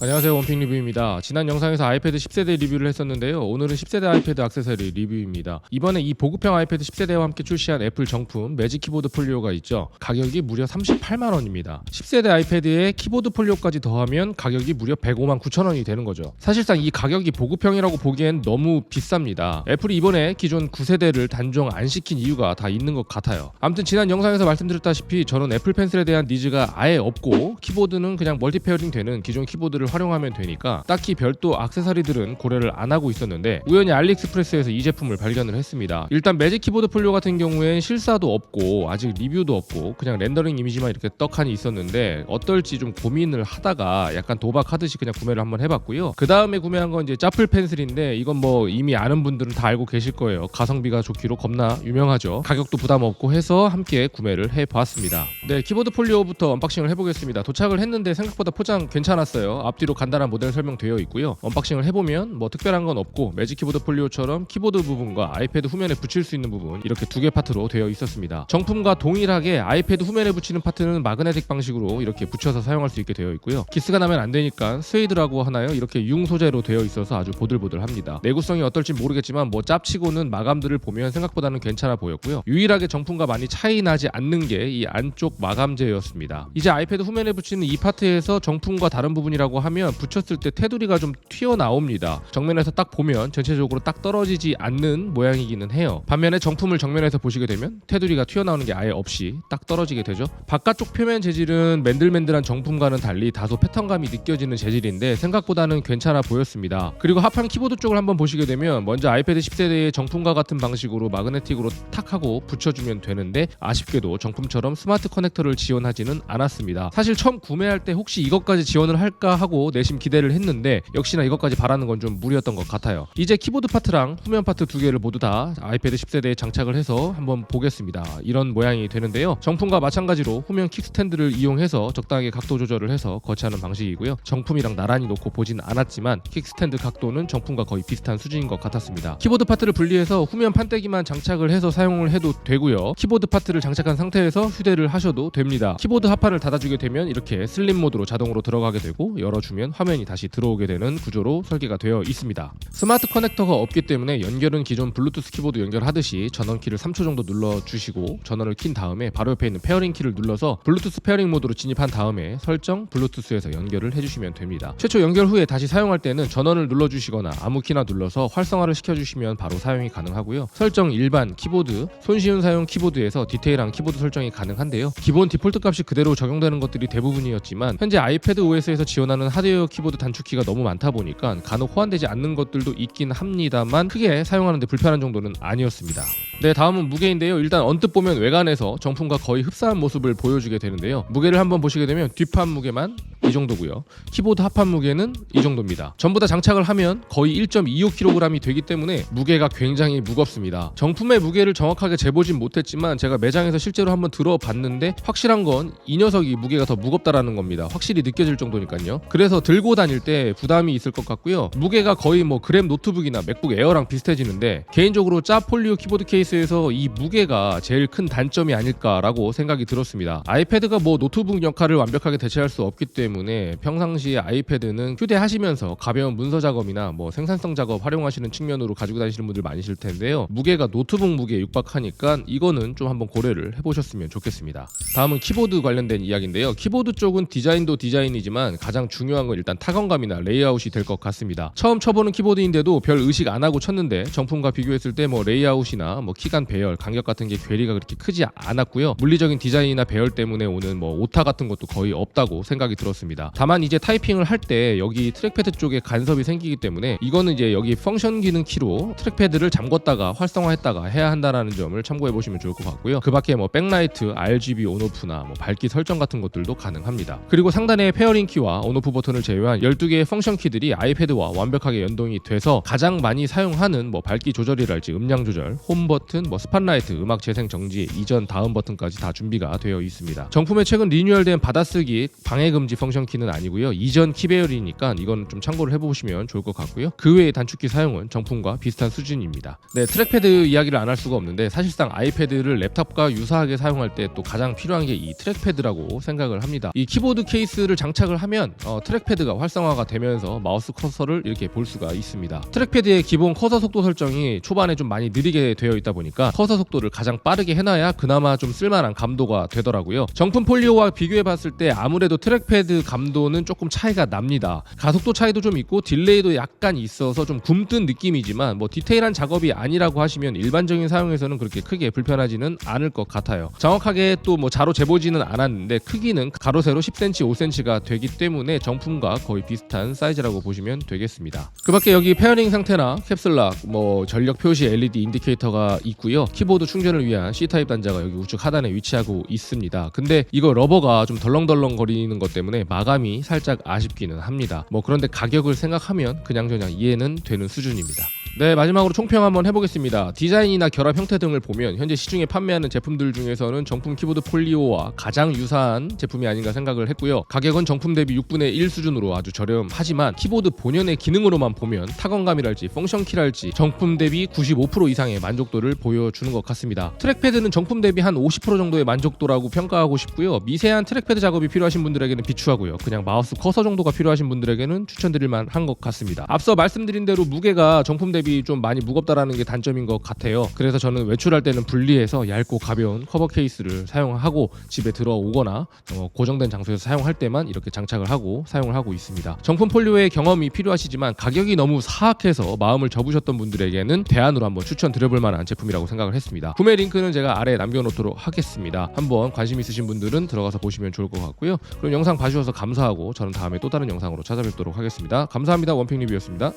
안녕하세요, 원픽 리뷰입니다. 지난 영상에서 아이패드 10세대 리뷰를 했었는데요. 오늘은 10세대 아이패드 액세서리 리뷰입니다. 이번에 이 보급형 아이패드 10세대와 함께 출시한 애플 정품 매직 키보드 폴리오가 있죠. 가격이 무려 38만원입니다 10세대 아이패드에 키보드 폴리오까지 더하면 가격이 무려 105만 9천원이 되는 거죠. 사실상 이 가격이 보급형이라고 보기엔 너무 비쌉니다. 애플이 이번에 기존 9세대를 단종 안 시킨 이유가 다 있는 것 같아요. 아무튼 지난 영상에서 말씀드렸다시피 저는 애플 펜슬에 대한 니즈가 아예 없고 키보드는 그냥 멀티 페어링 되는 기존 키보드를 활용하면 되니까 딱히 별도 액세서리들은 고려를 안 하고 있었는데 우연히 알리익스프레스에서 이 제품을 발견을 했습니다. 일단 매직 키보드 폴리오 같은 경우엔 실사도 없고 아직 리뷰도 없고 그냥 렌더링 이미지만 이렇게 떡하니 있었는데 어떨지 좀 고민을 하다가 약간 도박하듯이 그냥 구매를 한번 해봤고요. 그 다음에 구매한 건 이제 짜플 펜슬인데 이건 뭐 이미 아는 분들은 다 알고 계실 거예요. 가성비가 좋기로 겁나 유명하죠. 가격도 부담 없고 해서 함께 구매를 해봤습니다. 네, 키보드 폴리오부터 언박싱을 해보겠습니다. 도착을 했는데 생각보다 포장 괜찮았어요. 앞뒤로 간단한 모델 설명되어 있고요. 언박싱을 해보면 뭐 특별한 건 없고 매직 키보드 폴리오처럼 키보드 부분과 아이패드 후면에 붙일 수 있는 부분 이렇게 두 개 파트로 되어 있었습니다. 정품과 동일하게 아이패드 후면에 붙이는 파트는 마그네틱 방식으로 이렇게 붙여서 사용할 수 있게 되어 있고요. 기스가 나면 안 되니까 스웨이드라고 하나요? 이렇게 융 소재로 되어 있어서 아주 보들보들합니다. 내구성이 어떨지 모르겠지만 뭐 짭치고는 마감들을 보면 생각보다는 괜찮아 보였고요. 유일하게 정품과 많이 차이 나지 않는 게 이 안쪽 마감재였습니다. 이제 아이패드 후면에 붙이는 이 파트에서 정품과 다른 부분이라고 하면 붙였을 때 테두리가 좀 튀어나옵니다. 정면에서 딱 보면 전체적으로 딱 떨어지지 않는 모양이기는 해요. 반면에 정품을 정면에서 보시게 되면 테두리가 튀어나오는 게 아예 없이 딱 떨어지게 되죠. 바깥쪽 표면 재질은 맨들맨들한 정품과는 달리 다소 패턴감이 느껴지는 재질인데 생각보다는 괜찮아 보였습니다. 그리고 하판 키보드 쪽을 한번 보시게 되면 먼저 아이패드 10세대의 정품과 같은 방식으로 마그네틱으로 탁 하고 붙여주면 되는데 아쉽게도 정품처럼 스마트 커넥터를 지원하지는 않았습니다. 사실 처음 구매할 때 혹시 이것까지 지원을 할까 하고 내심 기대를 했는데 역시나 이것까지 바라는 건 좀 무리였던 것 같아요. 이제 키보드 파트랑 후면 파트 두 개를 모두 다 아이패드 10세대에 장착을 해서 한번 보겠습니다. 이런 모양이 되는데요. 정품과 마찬가지로 후면 킥스탠드를 이용해서 적당하게 각도 조절을 해서 거치하는 방식이고요. 정품이랑 나란히 놓고 보진 않았지만 킥스탠드 각도는 정품과 거의 비슷한 수준인 것 같았습니다. 키보드 파트를 분리해서 후면 판때기만 장착을 해서 사용을 해도 되고요. 키보드 파트를 장착한 상태에서 휴대를 하셔도 됩니다. 키보드 하판을 닫아주게 되면 이렇게 슬림 모드로 자동으로 들어가게 되고 열어주면 화면이 다시 들어오게 되는 구조로 설계가 되어 있습니다. 스마트 커넥터가 없기 때문에 연결은 기존 블루투스 키보드 연결하듯이 전원키를 3초 정도 눌러주시고 전원을 킨 다음에 바로 옆에 있는 페어링 키를 눌러서 블루투스 페어링 모드로 진입한 다음에 설정 블루투스에서 연결을 해주시면 됩니다. 최초 연결 후에 다시 사용할 때는 전원을 눌러주시거나 아무 키나 눌러서 활성화를 시켜주시면 바로 사용이 가능하고요. 설정 일반 키보드, 손쉬운 사용 키보드에서 디테일한 키보드 설정이 가능한데요. 기본 디폴트 값이 그대로 적용되는 것들이 대부분이었지만 현재 아이패드 OS에서 지원하는 하드웨어 키보드 단축키가 너무 많다 보니까 간혹 호환되지 않는 것들도 있긴 합니다만 크게 사용하는데 불편한 정도는 아니었습니다. 네, 다음은 무게인데요. 일단 언뜻 보면 외관에서 정품과 거의 흡사한 모습을 보여주게 되는데요. 무게를 한번 보시게 되면 뒷판 무게만 이 정도고요. 키보드 하판 무게는 이 정도입니다. 전부 다 장착을 하면 거의 1.25kg이 되기 때문에 무게가 굉장히 무겁습니다. 정품의 무게를 정확하게 재보진 못했지만 제가 매장에서 실제로 한번 들어봤는데 확실한 건 이 녀석이 무게가 더 무겁다라는 겁니다. 확실히 느껴질 정도니까요. 그래서 들고 다닐 때 부담이 있을 것 같고요. 무게가 거의 뭐 그램 노트북이나 맥북 에어랑 비슷해지는데 개인적으로 짜 폴리오 키보드 케이스에서 이 무게가 제일 큰 단점이 아닐까라고 생각이 들었습니다. 아이패드가 뭐 노트북 역할을 완벽하게 대체할 수 없기 때문에 평상시에 아이패드는 휴대하시면서 가벼운 문서 작업이나 뭐 생산성 작업 활용하시는 측면으로 가지고 다니시는 분들 많으실 텐데요. 무게가 노트북 무게에 육박하니까 이거는 좀 한번 고려를 해보셨으면 좋겠습니다. 다음은 키보드 관련된 이야기인데요. 키보드 쪽은 디자인도 디자인이지만 가장 중요한 건 일단 타건감이나 레이아웃이 될 것 같습니다. 처음 쳐보는 키보드인데도 별 의식 안 하고 쳤는데 정품과 비교했을 때 뭐 레이아웃이나 뭐 키간 배열, 간격 같은 게 괴리가 그렇게 크지 않았고요. 물리적인 디자인이나 배열 때문에 오는 뭐 오타 같은 것도 거의 없다고 생각이 들었습니다. 다만 이제 타이핑을 할 때 여기 트랙패드 쪽에 간섭이 생기기 때문에 이거는 이제 여기 펑션 기능 키로 트랙패드를 잠궜다가 활성화했다가 해야 한다는 점을 참고해 보시면 좋을 것 같고요. 그 밖에 뭐 백라이트, RGB 온오프나 뭐 밝기 설정 같은 것들도 가능합니다. 그리고 상단에 페어링 키와 온오프 버튼을 제외한 12개의 펑션 키들이 아이패드와 완벽하게 연동이 돼서 가장 많이 사용하는 뭐 밝기 조절이랄지 음량 조절, 홈 버튼, 뭐 스팟라이트, 음악 재생 정지, 이전 다음 버튼까지 다 준비가 되어 있습니다. 정품에 최근 리뉴얼된 받아쓰기 방해 금지 펑션 키는 아니고요. 이전 키 배열이니까 이건 좀 참고를 해보시면 좋을 것 같고요. 그 외의 단축키 사용은 정품과 비슷한 수준입니다. 네, 트랙패드 이야기를 안 할 수가 없는데 사실상 아이패드를 랩탑과 유사하게 사용할 때 또 가장 필요한 게 이 트랙패드라고 생각을 합니다. 이 키보드 케이스를 장착을 하면 트랙패드가 활성화가 되면서 마우스 커서를 이렇게 볼 수가 있습니다. 트랙패드의 기본 커서 속도 설정이 초반에 좀 많이 느리게 되어 있다 보니까 커서 속도를 가장 빠르게 해놔야 그나마 좀 쓸만한 감도가 되더라고요. 정품 폴리오와 비교해 봤을 때 아무래도 트랙패드 감도는 조금 차이가 납니다. 가속도 차이도 좀 있고 딜레이도 약간 있어서 좀 굼뜬 느낌이지만 뭐 디테일한 작업이 아니라고 하시면 일반적인 사용에서는 그렇게 크게 불편하지는 않을 것 같아요. 정확하게 또 뭐 자로 재보지는 않았는데 크기는 가로 세로 10cm, 5cm가 되기 때문에 정품과 거의 비슷한 사이즈라고 보시면 되겠습니다. 그 밖에 여기 페어링 상태나 캡슐락, 뭐 전력 표시 LED 인디케이터가 있고요. 키보드 충전을 위한 C타입 단자가 여기 우측 하단에 위치하고 있습니다. 근데 이거 러버가 좀 덜렁덜렁 거리는 것 때문에 마감이 살짝 아쉽기는 합니다. 뭐 그런데 가격을 생각하면 그냥저냥 이해는 되는 수준입니다. 네, 마지막으로 총평 한번 해보겠습니다. 디자인이나 결합 형태 등을 보면 현재 시중에 판매하는 제품들 중에서는 정품 키보드 폴리오와 가장 유사한 제품이 아닌가 생각을 했고요. 가격은 정품 대비 6분의 1 수준으로 아주 저렴하지만 키보드 본연의 기능으로만 보면 타건감이랄지 펑션키랄지 정품 대비 95% 이상의 만족도를 보여주는 것 같습니다. 트랙패드는 정품 대비 한 50% 정도의 만족도라고 평가하고 싶고요. 미세한 트랙패드 작업이 필요하신 분들에게는 비추하고요. 그냥 마우스 커서 정도가 필요하신 분들에게는 추천드릴 만한 것 같습니다. 앞서 말씀드린 대로 무게가 정품 대비 좀 많이 무겁다라는 게 단점인 것 같아요. 그래서 저는 외출할 때는 분리해서 얇고 가벼운 커버 케이스를 사용하고 집에 들어오거나 고정된 장소에서 사용할 때만 이렇게 장착을 하고 사용을 하고 있습니다. 정품 폴리오의 경험이 필요하시지만 가격이 너무 사악해서 마음을 접으셨던 분들에게는 대안으로 한번 추천드려볼 만한 제품이라고 생각을 했습니다. 구매 링크는 제가 아래에 남겨놓도록 하겠습니다. 한번 관심 있으신 분들은 들어가서 보시면 좋을 것 같고요. 그럼 영상 봐주셔서 감사하고 저는 다음에 또 다른 영상으로 찾아뵙도록 하겠습니다. 감사합니다. 원픽 리뷰였습니다.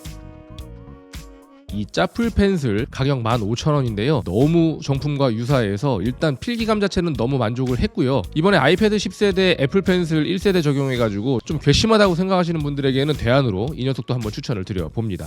이 짜풀 펜슬 가격 15,000원인데요. 너무 정품과 유사해서 일단 필기감 자체는 너무 만족을 했고요. 이번에 아이패드 10세대 애플 펜슬 1세대 적용해가지고 좀 괘씸하다고 생각하시는 분들에게는 대안으로 이 녀석도 한번 추천을 드려봅니다.